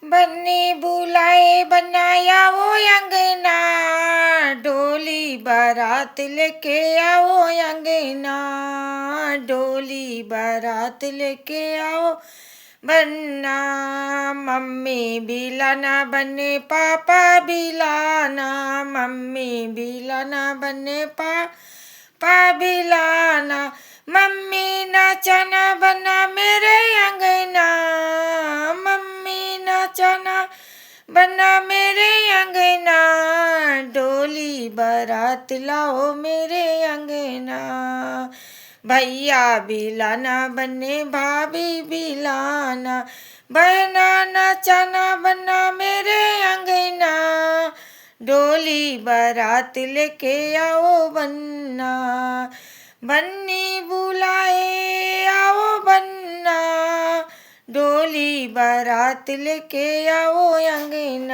बन्नी बुलाए बनाया वो अंगना, डोली बारात लेके आओ अंगना, डोली बारात लेके आओ बन्ना। मम्मी बिलाना बने पापा बिलाना, मम्मी बिलाना बने पापा बिलाना। मम्मी नाचना बना मेरे अंगना, मम्मी नाचना बना मेरे अंगना, डोली बारात लाओ मेरे अंगना। भैया बिलाना बने भाभी बिलाना, बहना नाचना बना मेरे अंगना, डोली बारात लेके आओ बन्ना। बन्नी बुलाए आओ बन्ना, डोली बारात लेके आओ अंगना।